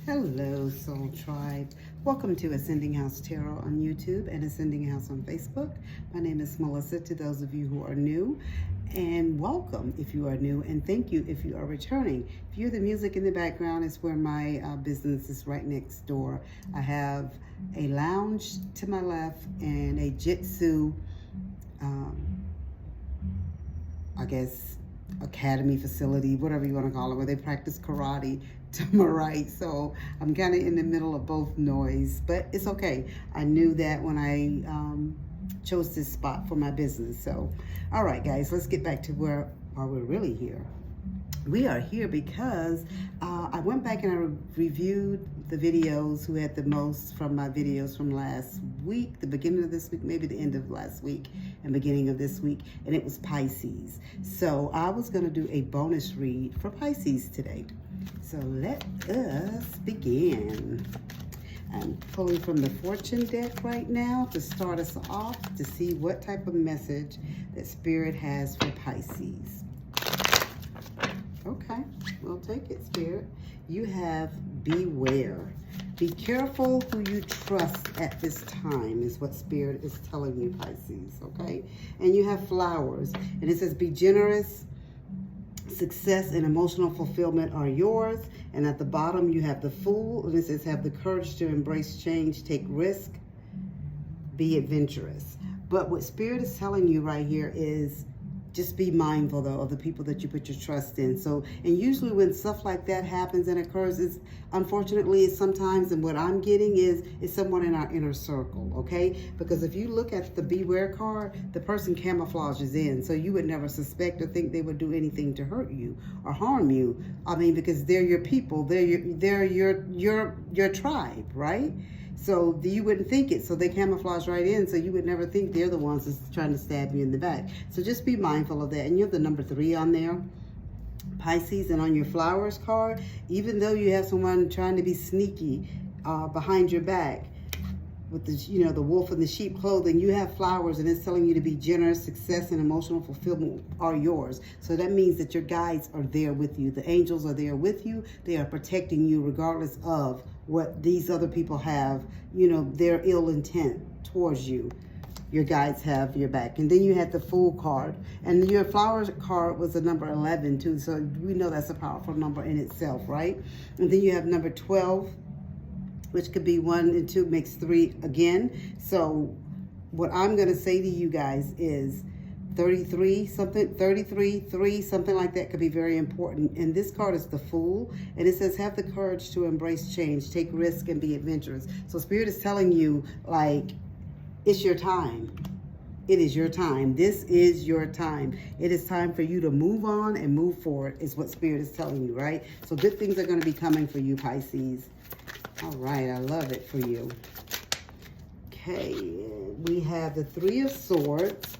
Hello, Soul Tribe. Welcome to Ascending House Tarot on YouTube and Ascending House on Facebook. My name is Melissa, to those of you who are new. And welcome if you are new, and thank you if you are returning. If you hear the music in the background, it's where my business is right next door. I have a lounge to my left and a jitsu, I guess, academy facility, whatever you want to call it, where they practice karate to my right. So I'm kind of in the middle of both noise, but it's okay. I knew that when I chose this spot for my business. So, all right, guys, let's get back to where are we really here. We are here because I went back and I reviewed the videos who had the most from my videos from last week, the beginning of this week, maybe the end of last week and beginning of this week, and it was Pisces. So I was going to do a bonus read for Pisces today. So let us begin. I'm pulling from the fortune deck right now to start us off to see what type of message that Spirit has for Pisces. Okay, we'll take it, Spirit. You have beware. Be careful who you trust at this time is what Spirit is telling you, Pisces, okay? And you have flowers. And it says be generous. Success and emotional fulfillment are yours. And at the bottom, you have the Fool. And it says have the courage to embrace change, take risk, be adventurous. But what Spirit is telling you right here is just be mindful, though, of the people that you put your trust in. So, and usually when stuff like that happens and occurs, it's unfortunately, it's sometimes, and what I'm getting is someone in our inner circle, okay? Because if you look at the beware card, the person camouflages in, so you would never suspect or think they would do anything to hurt you or harm you. I mean, because they're your people, they're your tribe, right? So you wouldn't think it. So they camouflage right in. So you would never think they're the ones that's trying to stab you in the back. So just be mindful of that. And you have the number 3 on there, Pisces. And on your flowers card, even though you have someone trying to be sneaky behind your back with the, the wolf in the sheep clothing, you have flowers, and it's telling you to be generous. Success and emotional fulfillment are yours. So that means that your guides are there with you. The angels are there with you. They are protecting you regardless of what these other people have, their ill intent towards you. Your guides have your back. And then you had the Fool card. And your flowers card was the number 11 too. So we know that's a powerful number in itself, right? And then you have number 12, which could be 1 and 2 makes 3 again. So what I'm going to say to you guys is 33, 3, something like that could be very important. And this card is the Fool. And it says, have the courage to embrace change, take risk, and be adventurous. So Spirit is telling you, like, it's your time. It is your time. This is your time. It is time for you to move on and move forward is what Spirit is telling you, right? So good things are going to be coming for you, Pisces. All right, I love it for you. Okay, we have the 3 of Swords.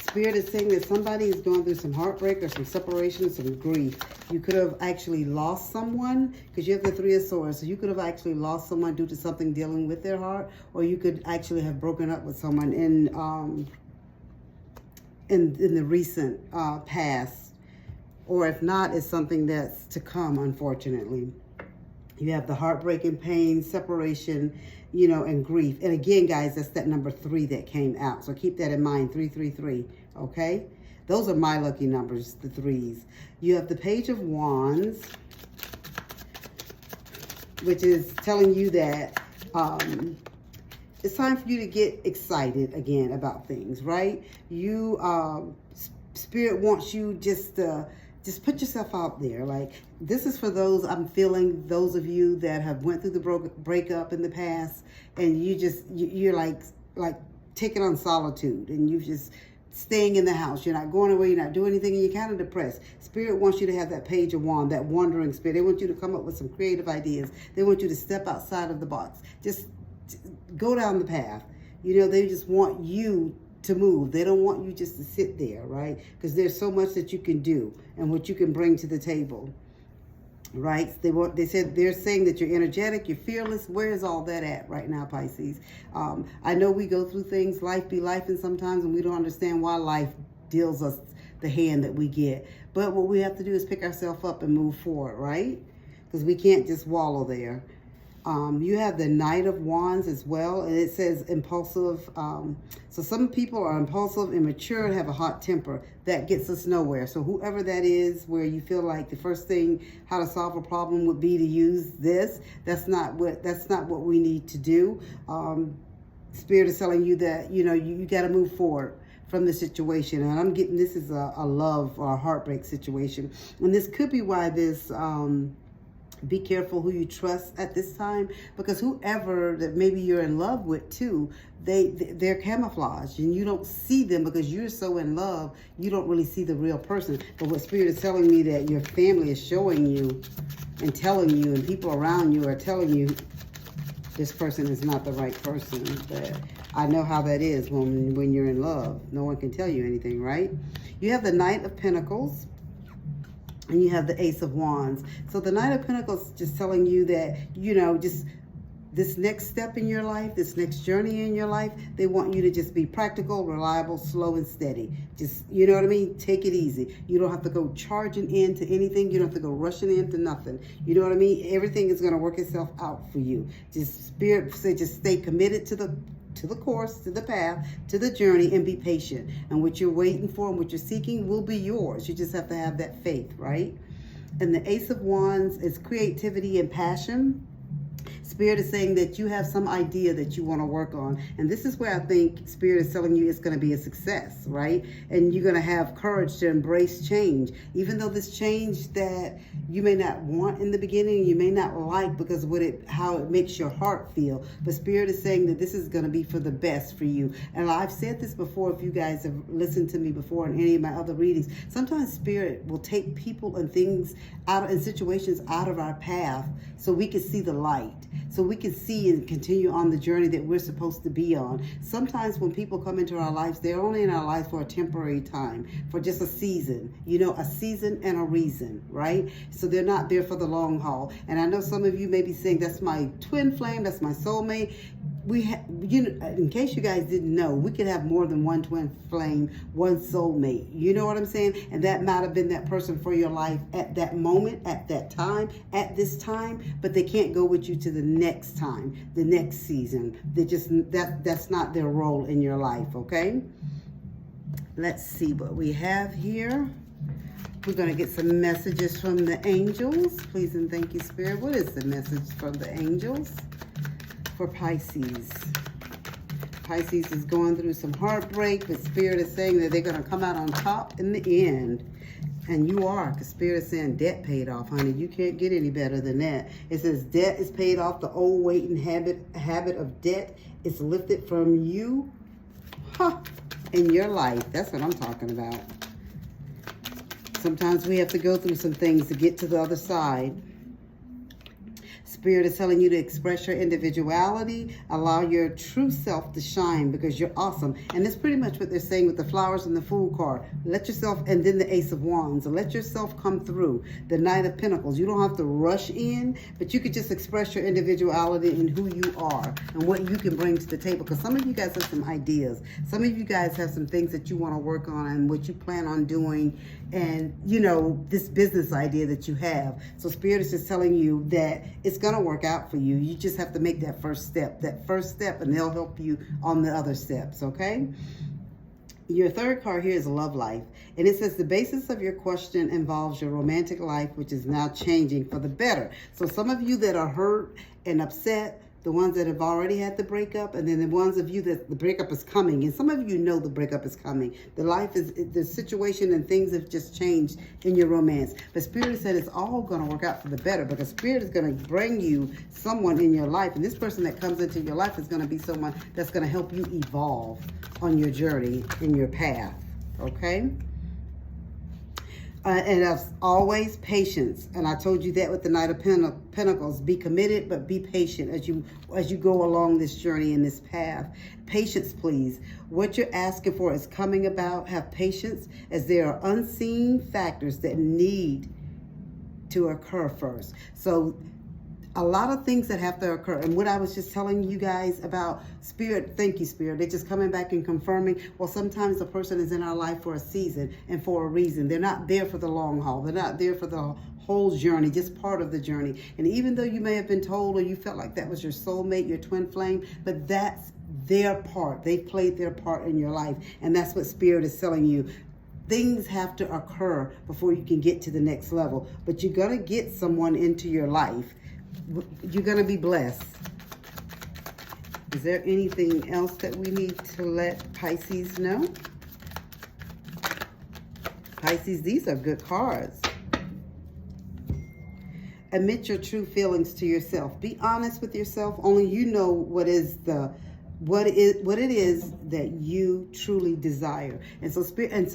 Spirit is saying that somebody is going through some heartbreak or some separation, some grief. You could have actually lost someone because you have the 3 of Swords. So you could have actually lost someone due to something dealing with their heart, or you could actually have broken up with someone in the recent past, or if not, it's something that's to come, unfortunately. You have the heartbreaking pain, separation, and grief. And again, guys, that's that number 3 that came out. So keep that in mind, 333, okay? Those are my lucky numbers, the 3s. You have the Page of Wands, which is telling you that it's time for you to get excited again about things, right? Spirit wants you just put yourself out there. Like, this is for those, I'm feeling those of you that have went through the breakup in the past, and you're like taking on solitude, and you just staying in the house. You're not going away, you're not doing anything, and you're kind of depressed. Spirit wants you to have that Page of Wands, that wandering spirit. They want you to come up with some creative ideas. They want you to step outside of the box. Just go down the path. They just want you to move. They don't want you just to sit there, right? Because there's so much that you can do and what you can bring to the table, right? They're saying that you're energetic, you're fearless. Where is all that at right now, Pisces? I know we go through things, life be life, and sometimes, and we don't understand why life deals us the hand that we get. But what we have to do is pick ourselves up and move forward, right? because we can't just wallow there. You have the Knight of Wands as well, and it says impulsive. So some people are impulsive, immature, and have a hot temper. That gets us nowhere. So whoever that is, where you feel like the first thing how to solve a problem would be to use this, that's not what we need to do. Spirit is telling you that, you know, you got to move forward from the situation. And I'm getting, this is a love or a heartbreak situation. And this could be why this, be careful who you trust at this time, because whoever that maybe you're in love with too, they're camouflaged and you don't see them because you're so in love, you don't really see the real person. But what Spirit is telling me, that your family is showing you and telling you, and people around you are telling you, this person is not the right person. But I know how that is when you're in love. No one can tell you anything, right? You have the Knight of Pentacles, and you have the Ace of Wands. So the Knight of Pentacles just telling you that, you know, just this next step in your life, this next journey in your life, they want you to just be practical, reliable, slow, and steady. Just, you know what I mean? Take it easy. You don't have to go charging into anything. You don't have to go rushing into nothing. You know what I mean? Everything is going to work itself out for you. Just Spirit say, just stay committed to the course, to the path, to the journey, and be patient. And what you're waiting for and what you're seeking will be yours. You just have to have that faith, right? And the Ace of Wands is creativity and passion. Spirit is saying that you have some idea that you want to work on. And this is where I think Spirit is telling you it's going to be a success, right? And you're going to have courage to embrace change. Even though this change that you may not want in the beginning, you may not like because of how it makes your heart feel. But Spirit is saying that this is going to be for the best for you. And I've said this before, if you guys have listened to me before in any of my other readings, sometimes Spirit will take people and things and situations out of our path so we can see the light, so we can see and continue on the journey that we're supposed to be on. Sometimes when people come into our lives, they're only in our lives for a temporary time, for just a season, you know, a season and a reason, right? So they're not there for the long haul. And I know some of you may be saying, that's my twin flame, that's my soulmate. You know, in case you guys didn't know, we could have more than one twin flame, one soulmate. You know what I'm saying? And that might have been that person for your life at that moment, at that time, at this time, but they can't go with you to the next time, the next season. They just, that's not their role in your life, okay? Let's see what we have here. We're going to get some messages from the angels. Please and thank you, Spirit. What is the message from the angels for Pisces? Pisces is going through some heartbreak, but Spirit is saying that they're going to come out on top in the end. And you are, because Spirit is saying debt paid off, honey. You can't get any better than that. It says debt is paid off. The old weight and habit of debt is lifted from you in your life. That's what I'm talking about. Sometimes we have to go through some things to get to the other side. Spirit is telling you to express your individuality, allow your true self to shine because you're awesome. And that's pretty much what they're saying with the flowers and the Fool card. Let yourself, and then the Ace of Wands, let yourself come through. The Knight of Pentacles. You don't have to rush in, but you could just express your individuality and who you are and what you can bring to the table. Because some of you guys have some ideas. Some of you guys have some things that you want to work on and what you plan on doing, and, you know, this business idea that you have. So Spirit is just telling you that it's going to work out for you. You just have to make that first step, and they'll help you on the other steps, okay? Your third card here is love life. And it says the basis of your question involves your romantic life, which is now changing for the better. So some of you that are hurt and upset, the ones that have already had the breakup, and then the ones of you that the breakup is coming. And some of you know the breakup is coming. The situation and things have just changed in your romance. But Spirit said it's all going to work out for the better, because Spirit is going to bring you someone in your life. And this person that comes into your life is going to be someone that's going to help you evolve on your journey, in your path. Okay? And as always, patience. And I told you that with the Knight of Pentacles. Be committed, but be patient as you go along this journey in this path. Patience, please. What you're asking for is coming about. Have patience, as there are unseen factors that need to occur first. So a lot of things that have to occur. And what I was just telling you guys about Spirit, thank you, Spirit. They're just coming back and confirming, well, sometimes a person is in our life for a season and for a reason. They're not there for the long haul. They're not there for the whole journey, just part of the journey. And even though you may have been told or you felt like that was your soulmate, your twin flame, but that's their part. They've played their part in your life. And that's what Spirit is telling you. Things have to occur before you can get to the next level. But you're going to get someone into your life. You're going to be blessed. Is there anything else that we need to let Pisces know? Pisces, these are good cards. Admit your true feelings to yourself. Be honest with yourself. Only you know what it is that you truly desire. And so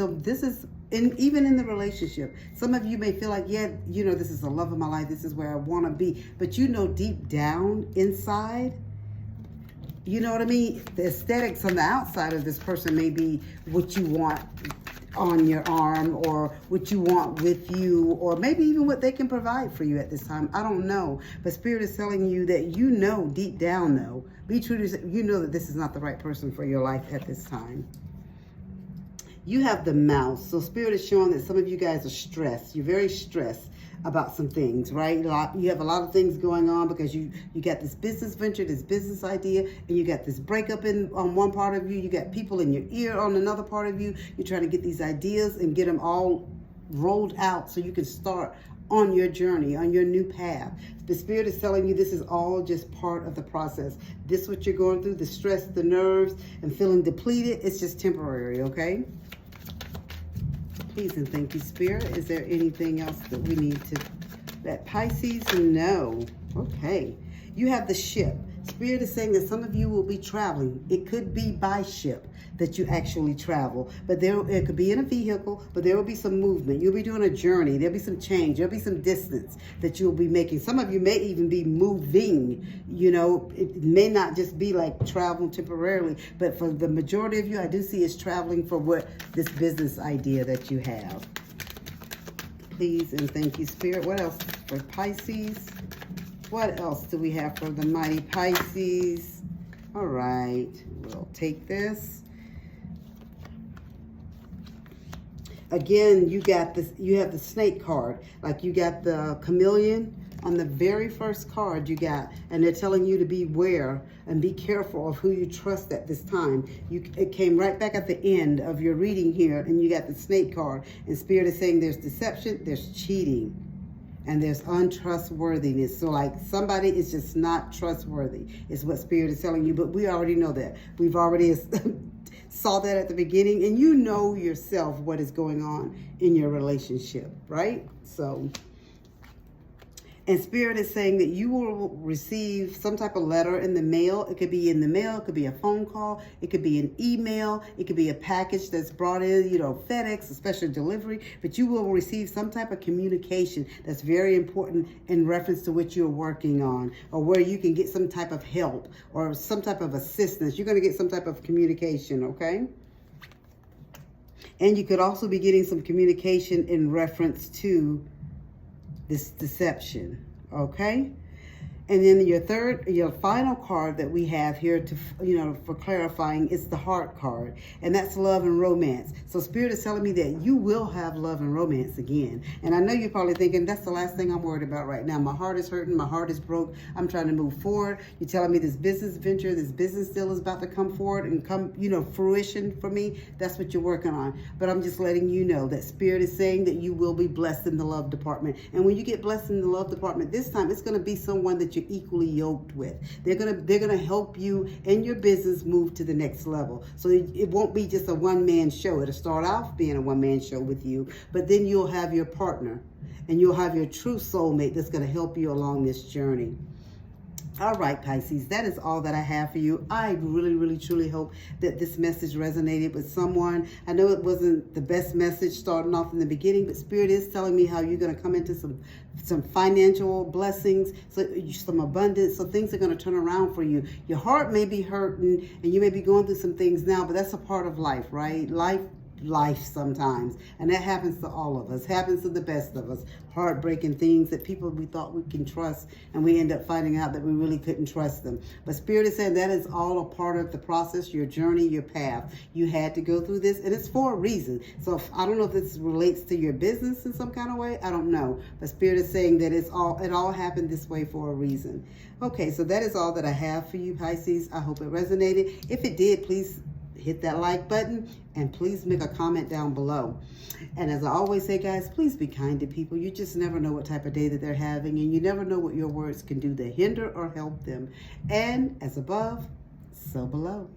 this is even in the relationship. Some of you may feel like, yeah, you know, this is the love of my life. This is where I want to be. But you know, deep down inside, you know what I mean? The aesthetics on the outside of this person may be what you want on your arm, or what you want with you, or maybe even what they can provide for you at this time. I don't know. But Spirit is telling you that you know deep down, though, be true to yourself, you know that this is not the right person for your life at this time. You have the Mouse. So Spirit is showing that some of you guys are stressed. You're very stressed about some things, right? You have a lot of things going on because you got this business venture, this business idea, and you got this breakup on one part of you. You got people in your ear on another part of you. You're trying to get these ideas and get them all rolled out so you can start on your journey, on your new path. The Spirit is telling you this is all just part of the process. This what you're going through, the stress, the nerves, and feeling depleted, it's just temporary, okay? Please and thank you, Spirit. Is there anything else that we need to let Pisces know? Okay. You have the ship. Spirit is saying that some of you will be traveling. It could be by ship that you actually travel. But it could be in a vehicle, but there will be some movement. You'll be doing a journey. There'll be some change. There'll be some distance that you'll be making. Some of you may even be moving. You know, it may not just be like traveling temporarily, but for the majority of you, I do see it's traveling for what this business idea that you have. Please and thank you, Spirit. What else for Pisces? What else do we have for the mighty Pisces? All right, we'll take this. Again, you got this. You have the snake card, like you got the chameleon on the very first card you got, and they're telling you to beware and be careful of who you trust at this time. It came right back at the end of your reading here, and you got the snake card, and Spirit is saying there's deception, there's cheating, and there's untrustworthiness. So like somebody is just not trustworthy is what Spirit is telling you. But we already know that. We've already saw that at the beginning. And you know yourself what is going on in your relationship, right? So, and Spirit is saying that you will receive some type of letter in the mail. It could be in the mail. It could be a phone call. It could be an email. It could be a package that's brought in, you know, FedEx, a special delivery. But you will receive some type of communication that's very important in reference to what you're working on, or where you can get some type of help or some type of assistance. You're going to get some type of communication, okay? And you could also be getting some communication in reference to this deception, okay? And then your final card that we have here to, you know, for clarifying is the heart card, and that's love and romance. So Spirit is telling me that you will have love and romance again. And I know you're probably thinking, that's the last thing I'm worried about right now. My heart is hurting. My heart is broke. I'm trying to move forward. You're telling me this business venture, this business deal is about to come forward and come, you know, fruition for me. That's what you're working on. But I'm just letting you know that Spirit is saying that you will be blessed in the love department. And when you get blessed in the love department, this time it's going to be someone that you're equally yoked with. They're gonna help you and your business move to the next level. So it won't be just a one-man show. It'll start off being a one-man show with you, but then you'll have your partner and you'll have your true soulmate that's gonna help you along this journey. All right, Pisces, that is all that I have for you. I really, really, truly hope that this message resonated with someone. I know it wasn't the best message starting off in the beginning, but Spirit is telling me how you're going to come into some financial blessings, some abundance, so things are going to turn around for you. Your heart may be hurting, and you may be going through some things now, but that's a part of life, right? Life life sometimes, and that happens to all of us, happens to the best of us. Heartbreaking things that people we thought we can trust, and we end up finding out that we really couldn't trust them. But Spirit is saying that is all a part of the process, your journey, your path. You had to go through this, and it's for a reason. So I don't know if this relates to your business in some kind of way, I don't know, but Spirit is saying that it all happened this way for a reason. Okay, so that is all that I have for you, Pisces. I hope it resonated. If it did, please hit that like button, and please make a comment down below. And as I always say, guys, please be kind to people. You just never know what type of day that they're having, and you never know what your words can do to hinder or help them. And as above, so below.